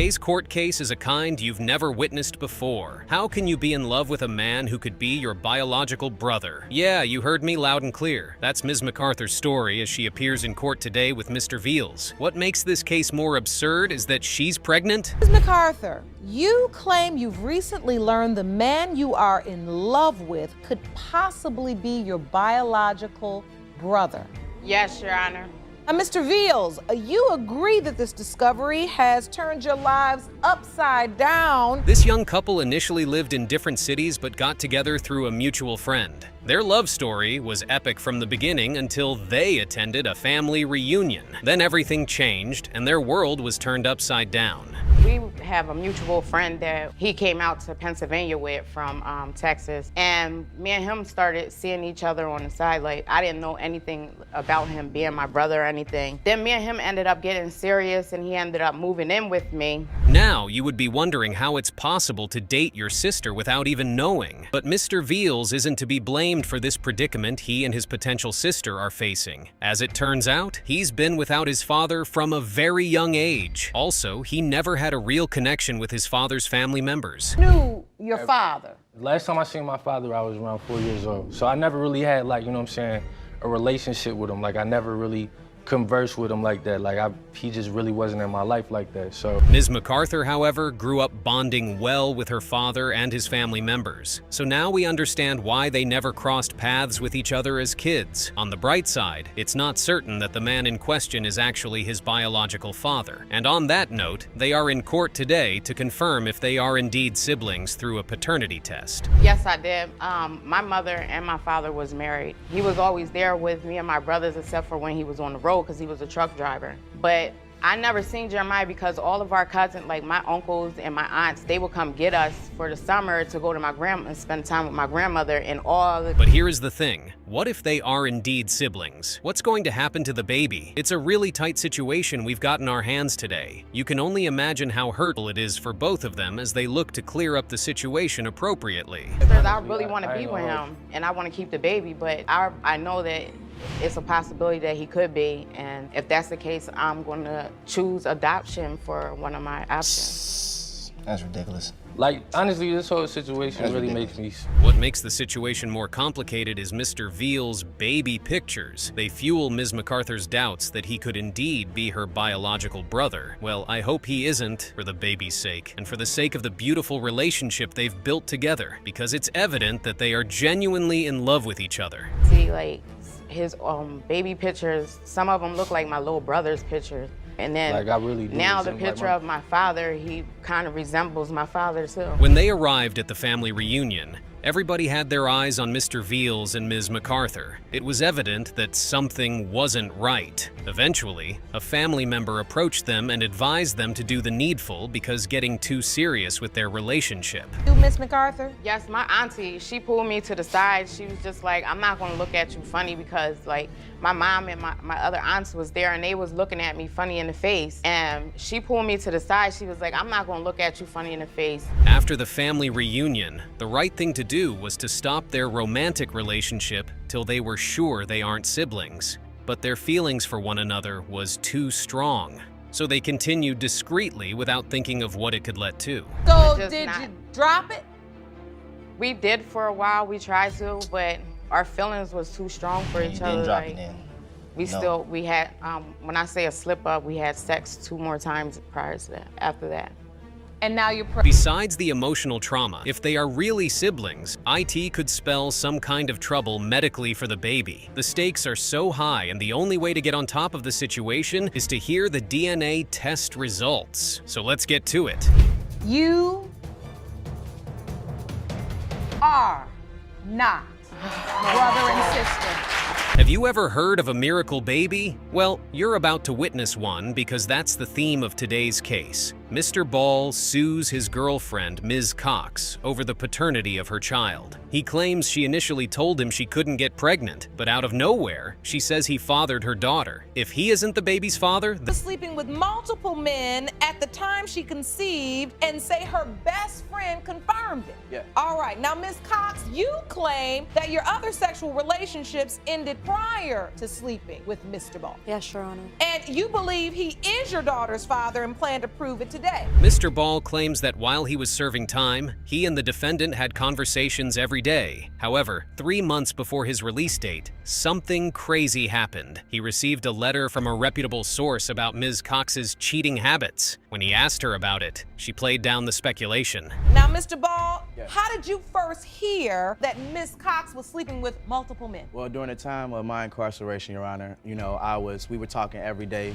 Today's court case is a kind you've never witnessed before. How can you be in love with a man who could be your biological brother? Yeah, you heard me loud and clear. That's Ms. MacArthur's story as she appears in court today with Mr. Veals. What makes this case more absurd is that she's pregnant. Ms. MacArthur, you claim you've recently learned the man you are in love with could possibly be your biological brother. Yes, Your Honor. Now, Mr. Veals, you agree that this discovery has turned your lives upside down. This young couple initially lived in different cities but got together through a mutual friend. Their love story was epic from the beginning until they attended a family reunion. Then everything changed and their world was turned upside down. We have a mutual friend that he came out to Pennsylvania with from Texas, and me and him started seeing each other on the side. Like, I didn't know anything about him being my brother or anything. Then me and him ended up getting serious, and he ended up moving in with me. Now, you would be wondering how it's possible to date your sister without even knowing. But Mr. Veals isn't to be blamed for this predicament he and his potential sister are facing. As it turns out, he's been without his father from a very young age. Also, he never had a real connection with his father's family members. Knew your father? Last time I seen my father, I was around 4 years old. So I never really had, like, you know what I'm saying, a relationship with him. Like, I never really converse with him like that. Like, he just really wasn't in my life like that, so. Ms. MacArthur, however, grew up bonding well with her father and his family members. So now we understand why they never crossed paths with each other as kids. On the bright side, it's not certain that the man in question is actually his biological father. And on that note, they are in court today to confirm if they are indeed siblings through a paternity test. Yes, I did. My mother and my father was married. He was always there with me and my brothers, except for when he was on the road, because he was a truck driver. But I never seen Jeremiah because all of our cousins, like my uncles and my aunts, they would come get us for the summer to go to my grandma and spend time with my grandmother and all the... But here is the thing. What if they are indeed siblings? What's going to happen to the baby? It's a really tight situation we've got in our hands today. You can only imagine how hurtful it is for both of them as they look to clear up the situation appropriately. I really want to be with him and I want to keep the baby, but I know that it's a possibility that he could be, and if that's the case, I'm going to choose adoption for one of my options. That's ridiculous. Like, honestly, this whole situation really makes me... What makes the situation more complicated is Mr. Veals' baby pictures. They fuel Ms. MacArthur's doubts that he could indeed be her biological brother. Well, I hope he isn't, for the baby's sake, and for the sake of the beautiful relationship they've built together, because it's evident that they are genuinely in love with each other. See, like, his baby pictures, some of them look like my little brother's pictures. And then like, I really do. Now the picture of my father, he kind of resembles my father too. When they arrived at the family reunion, everybody had their eyes on Mr. Veals and Ms. MacArthur. It was evident that something wasn't right. Eventually, a family member approached them and advised them to do the needful because getting too serious with their relationship. You, Ms. MacArthur? Yes, my auntie, she pulled me to the side. She was just like, I'm not gonna look at you funny because like my mom and my other aunts was there and they was looking at me funny in the face. And she pulled me to the side. She was like, I'm not gonna look at you funny in the face. After the family reunion, the right thing to do was to stop their romantic relationship till they were sure they aren't siblings. But their feelings for one another was too strong. So they continued discreetly without thinking of what it could lead to. So did you drop it? We did for a while, we tried to, but our feelings was too strong for each other. Didn't drop it then? We had, when I say a slip up, we had sex 2 more times prior to that, after that. And now you're Besides the emotional trauma, if they are really siblings, IT could spell some kind of trouble medically for the baby. The stakes are so high, and the only way to get on top of the situation is to hear the DNA test results. So let's get to it. You are not brother and sister. Have you ever heard of a miracle baby? Well, you're about to witness one because that's the theme of today's case. Mr. Ball sues his girlfriend, Ms. Cox, over the paternity of her child. He claims she initially told him she couldn't get pregnant, but out of nowhere, she says he fathered her daughter. If he isn't the baby's father, Sleeping with multiple men at the time she conceived and say her best friend confirmed it. Yeah. All right, now Ms. Cox, you claim that your other sexual relationships ended prior to sleeping with Mr. Ball. Yes, Your Honor. And you believe he is your daughter's father and plan to prove it today. today. Mr. Ball claims that while he was serving time, he and the defendant had conversations every day. However, 3 months before his release date, something crazy happened. He received a letter from a reputable source about Ms. Cox's cheating habits. When he asked her about it, she played down the speculation. Now, Mr. Ball, how did you first hear that Ms. Cox was sleeping with multiple men? Well, during the time of my incarceration, Your Honor, we were talking every day,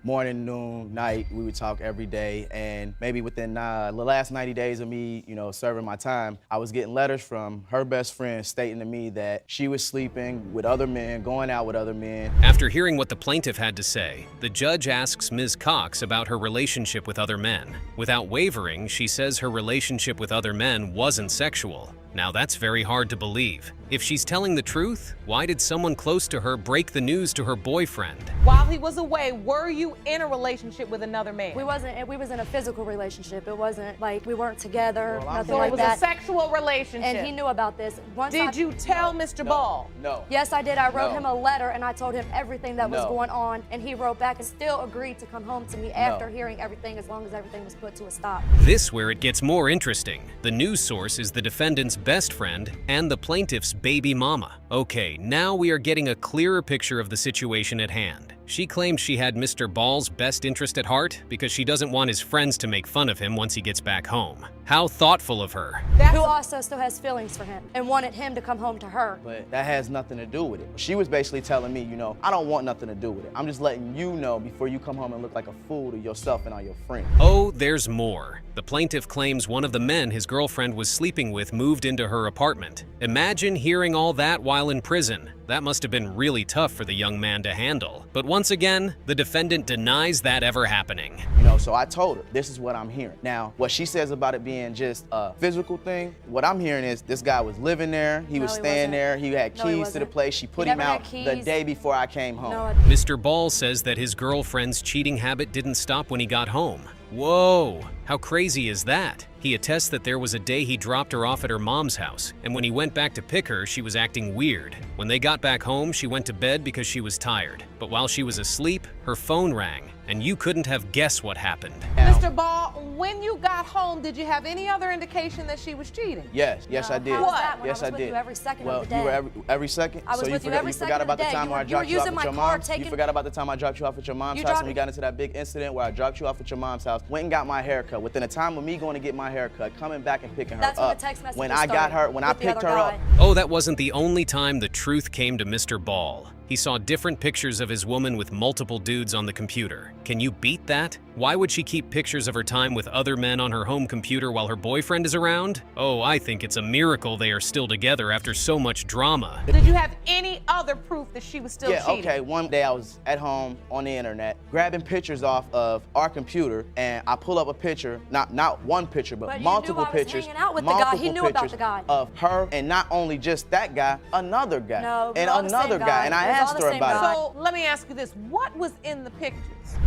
morning, noon, night, we would talk every day. And maybe within the last 90 days of me, serving my time, I was getting letters from her best friend stating to me that she was sleeping with other men, going out with other men. After hearing what the plaintiff had to say, the judge asks Ms. Cox about her relationship with other men. Without wavering, she says her relationship with other men wasn't sexual. Now that's very hard to believe. If she's telling the truth, why did someone close to her break the news to her boyfriend? While he was away, were you in a relationship with another man? We was in a physical relationship. It wasn't like we weren't together, nothing So like it was that. a sexual relationship. And he knew about this. Did you tell Mr. Ball? No. Yes, I did. I wrote him a letter and I told him everything that was No. going on, and he wrote back and still agreed to come home to me after hearing everything, as long as everything was put to a stop. This where it gets more interesting. The news source is the defendant's best friend and the plaintiff's baby mama. Okay, now we are getting a clearer picture of the situation at hand. She claims she had Mr. Ball's best interest at heart because she doesn't want his friends to make fun of him once he gets back home. How thoughtful of her. Who also still has feelings for him and wanted him to come home to her. But that has nothing to do with it. She was basically telling me, I don't want nothing to do with it. I'm just letting you know before you come home and look like a fool to yourself and all your friends. Oh, there's more. The plaintiff claims one of the men his girlfriend was sleeping with moved into her apartment. Imagine hearing all that while in prison. That must have been really tough for the young man to handle. But once again, the defendant denies that ever happening. So I told her, this is what I'm hearing. Now, what she says about it being just a physical thing, what I'm hearing is this guy was living there, he was staying there, he had keys to the place, she put him out the day before I came home. Mr. Ball says that his girlfriend's cheating habit didn't stop when he got home. Whoa, how crazy is that? He attests that there was a day he dropped her off at her mom's house, and when he went back to pick her, she was acting weird. When they got back home, she went to bed because she was tired. But while she was asleep, her phone rang, and you couldn't have guessed what happened. Mr. Ball, when you got home, did you have any other indication that she was cheating? Yes, I did. How was that when Yes, I I was with did. you every second well, of the day? you were every second? I was so with you every second forgot of the about the day. time where I You were dropped you off using at your my car, mom's? You forgot about the time I dropped you off at your mom's house and we got into that big incident where I dropped you off at your mom's house, went and got my haircut. Within a time of me going to get my haircut, coming back and picking her That's when up. the text message When I got her, when I picked her up. Oh, that wasn't the only time the truth came to Mr. Ball. He saw different pictures of his woman with multiple dudes on the computer. Can you beat that? Why would she keep pictures of her time with other men on her home computer while her boyfriend is around? Oh, I think it's a miracle they are still together after so much drama. Did you have any other proof that she was still cheating? Okay, one day I was at home on the internet, grabbing pictures off of our computer, and I pull up a picture, not one picture, but multiple pictures. Hanging out with the guy. He knew about the guy. Of her, and not only just that guy, another guy. No, and another guy. And I asked her about it. So let me ask you this, what was in the pictures?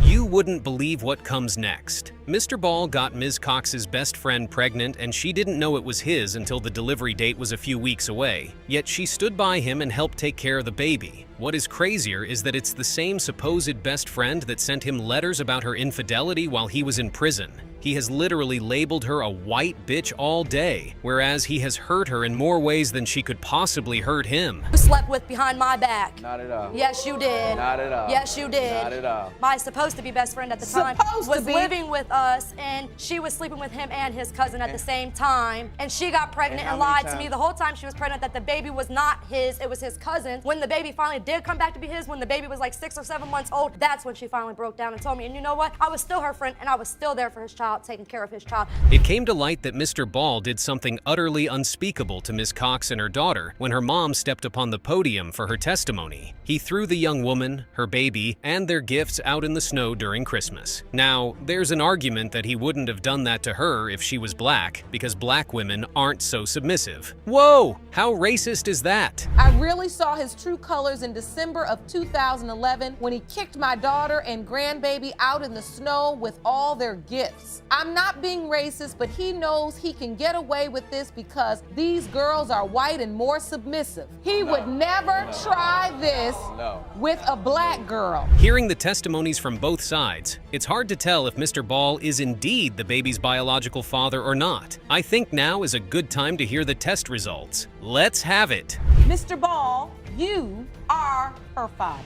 You wouldn't believe what comes next. Mr. Ball got Ms. Cox's best friend pregnant, and she didn't know it was his until the delivery date was a few weeks away. Yet she stood by him and helped take care of the baby. What is crazier is that it's the same supposed best friend that sent him letters about her infidelity while he was in prison. He has literally labeled her a white bitch all day, whereas he has hurt her in more ways than she could possibly hurt him. You slept with behind my back. Not at all. Yes, you did. Not at all. Yes, you did. Not at all. My supposed to be best friend at the time Supposed was to be. living with us, and she was sleeping with him and his cousin at the same time. And she got pregnant And how and many lied to times? me the whole time she was pregnant that the baby was not his, it was his cousin's. When the baby finally did come back to be his, when the baby was like 6 or 7 months old, that's when she finally broke down and told me. And you know what? I was still her friend, and I was still there for his child, taking care of his child. It came to light that Mr. Ball did something utterly unspeakable to Ms. Cox and her daughter when her mom stepped upon the podium for her testimony. He threw the young woman, her baby, and their gifts out in the snow during Christmas. Now, there's an argument that he wouldn't have done that to her if she was black, because black women aren't so submissive. Whoa! How racist is that? I really saw his true colors in December of 2011 when he kicked my daughter and grandbaby out in the snow with all their gifts. I'm not being racist, but he knows he can get away with this because these girls are white and more submissive. He would never try this with a black girl. Hearing the testimonies from both sides, it's hard to tell if Mr. Ball is indeed the baby's biological father or not. I think now is a good time to hear the test results. Let's have it. Mr. Ball, you are her father.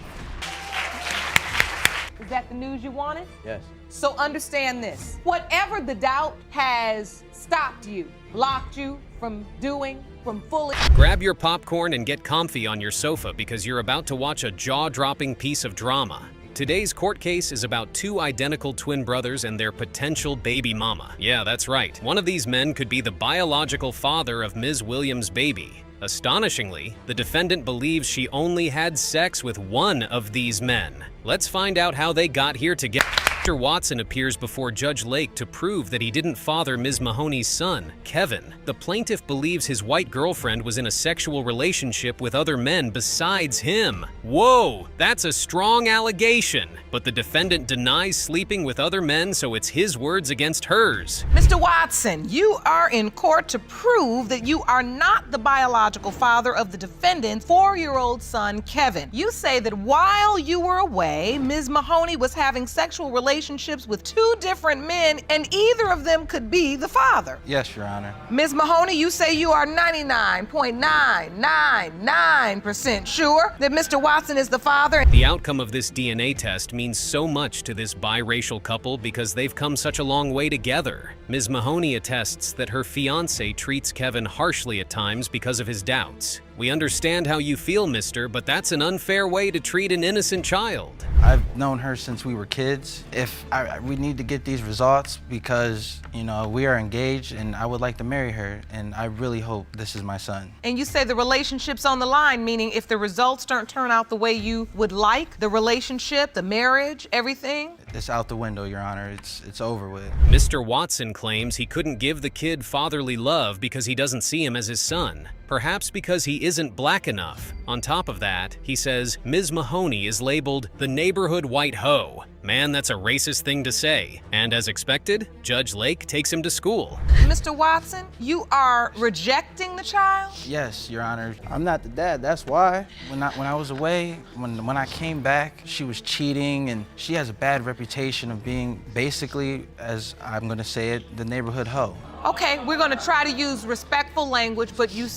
Is that the news you wanted? Yes. So understand this. Whatever the doubt has stopped you, blocked you from doing, from fully... Grab your popcorn and get comfy on your sofa because you're about to watch a jaw-dropping piece of drama. Today's court case is about two identical twin brothers and their potential baby mama. Yeah, that's right. One of these men could be the biological father of Ms. Williams' baby. Astonishingly, the defendant believes she only had sex with one of these men. Let's find out how they got here together. Mr. Watson appears before Judge Lake to prove that he didn't father Ms. Mahoney's son, Kevin. The plaintiff believes his white girlfriend was in a sexual relationship with other men besides him. Whoa, that's a strong allegation. But the defendant denies sleeping with other men, so it's his words against hers. Mr. Watson, you are in court to prove that you are not the biological father of the defendant's 4-year-old son, Kevin. You say that while you were away, Ms. Mahoney was having sexual relationships with 2 different men, and either of them could be the father. Yes, Your Honor. Ms. Mahoney, you say you are 99.999% sure that Mr. Watson is the father. The outcome of this DNA test means so much to this biracial couple because they've come such a long way together. Ms. Mahoney attests that her fiancé treats Kevin harshly at times because of his doubts. We understand how you feel, mister, but that's an unfair way to treat an innocent child. I've known her since we were kids. We need to get these results because, you know, we are engaged and I would like to marry her, and I really hope this is my son. And you say the relationship's on the line, meaning if the results don't turn out the way you would like, the relationship, the marriage, everything? It's out the window, Your Honor. It's over with. Mr. Watson claims he couldn't give the kid fatherly love because he doesn't see him as his son. Perhaps because he isn't black enough. On top of that, he says Ms. Mahoney is labeled the neighborhood white hoe. Man, that's a racist thing to say. And as expected, Judge Lake takes him to school. Mr. Watson, you are rejecting the child? Yes, Your Honor. I'm not the dad, that's why. When I was away, when I came back, she was cheating, and she has a bad reputation of being basically, as I'm gonna say it, the neighborhood hoe. Okay, we're gonna try to use respectful language, but you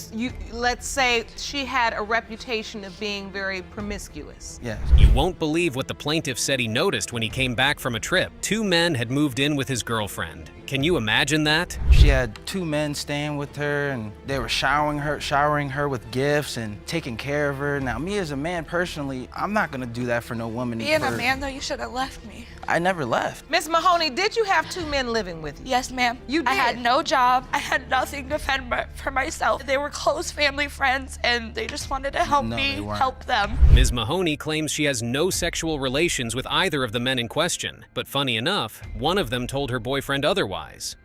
let's say she had a reputation of being very promiscuous. Yes. You won't believe what the plaintiff said he noticed when he came back from a trip. 2 men had moved in with his girlfriend. Can you imagine that? She had 2 men staying with her, and they were showering her with gifts and taking care of her. Now, me as a man personally, I'm not gonna do that for no woman. Being a man, though, you should have left me. I never left. Ms. Mahoney, did you have 2 men living with you? Yes, ma'am. You did? I had no job. I had nothing to fend for myself. They were close family friends, and they just wanted to help me help them. Ms. Mahoney claims she has no sexual relations with either of the men in question. But funny enough, one of them told her boyfriend otherwise.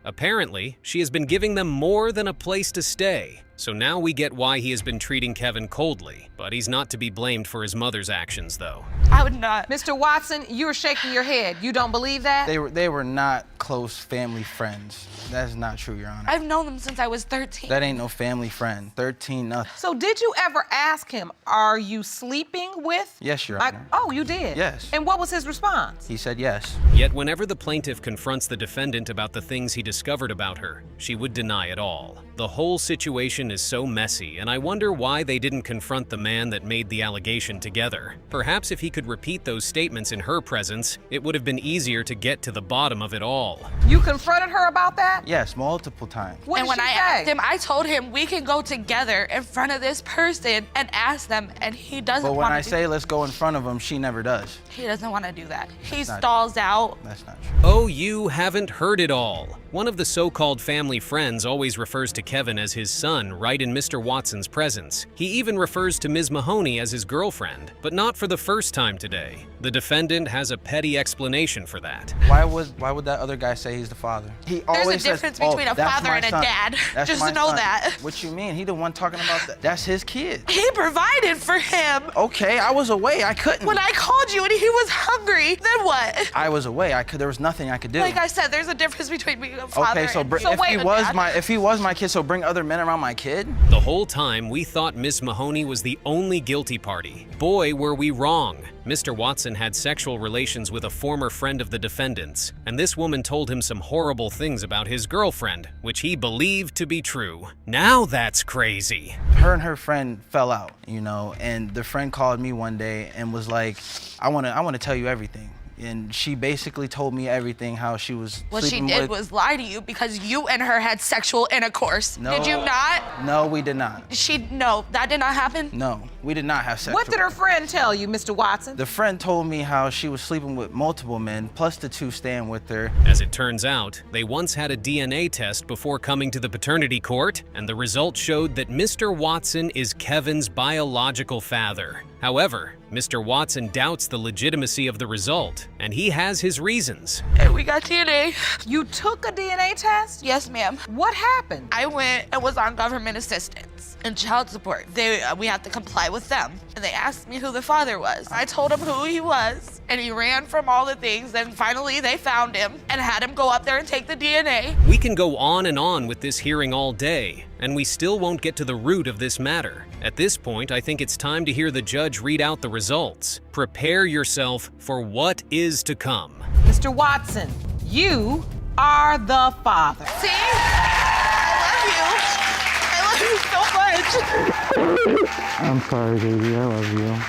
Apparently, she has been giving them more than a place to stay. So now we get why he has been treating Kevin coldly. But he's not to be blamed for his mother's actions, though. I would not. Mr. Watson, you're shaking your head. You don't believe that? They were not close family friends. That's not true, Your Honor. I've known them since I was 13. That ain't no family friend. 13, nothing. So did you ever ask him, are you sleeping with? Yes, Your Honor. Oh, you did? Yes. And what was his response? He said yes. Yet whenever the plaintiff confronts the defendant about the things he discovered about her, she would deny it all. The whole situation is so messy, and I wonder why they didn't confront the man that made the allegation together. Perhaps if he could repeat those statements in her presence, it would have been easier to get to the bottom of it all. You confronted her about that? Yes, multiple times. What And did when she I say? asked him, I told him we can go together in front of this person and ask them, and he doesn't But when want I to say let's go in front of him, she never does. He doesn't want to do that. He not stalls out. That's not true. Oh, you haven't heard it all. One of the so-called family friends always refers to Kevin as his son right in Mr. Watson's presence. He even refers to Ms. Mahoney as his girlfriend, but not for the first time today. The defendant has a petty explanation for that. Why would that other guy say he's the father? He always There's a difference between a father and a dad. Just know that. What you mean? He the one talking about that. That's his kid. He provided for him. Okay, I was away. I couldn't. When I called you and he was hungry, then what? I was away. There was nothing I could do. Like I said, there's a difference between being a father so and if he was my kid, so bring other men around my kid? The whole time, we thought Miss Mahoney was the only guilty party. Boy, were we wrong. Mr. Watson had sexual relations with a former friend of the defendant's, and this woman told him some horrible things about his girlfriend, which he believed to be true. Now that's crazy. Her and her friend fell out, you know, and the friend called me one day and was like, I want to tell you everything. And she basically told me everything, how she was What she did was lie to you because you and her had sexual intercourse. No. Did you not? No, we did not. No, that did not happen? No, we did not have sex. What did her friend tell you, Mr. Watson? The friend told me how she was sleeping with multiple men, plus the two staying with her. As it turns out, they once had a DNA test before coming to the paternity court, and the results showed that Mr. Watson is Kevin's biological father. However, Mr. Watson doubts the legitimacy of the result, and he has his reasons. Hey, we got DNA. You took a DNA test? Yes, ma'am. What happened? I went and was on government assistance and child support. We have to comply with them. And they asked me who the father was. I told them who he was, and he ran from all the things. Then finally they found him and had him go up there and take the DNA. We can go on with this hearing all day, and we still won't get to the root of this matter. At this point, I think it's time to hear the judge read out the results. Prepare yourself for what is to come. Mr. Watson, you are the father. See? I love you so much. I'm sorry, baby. I love you.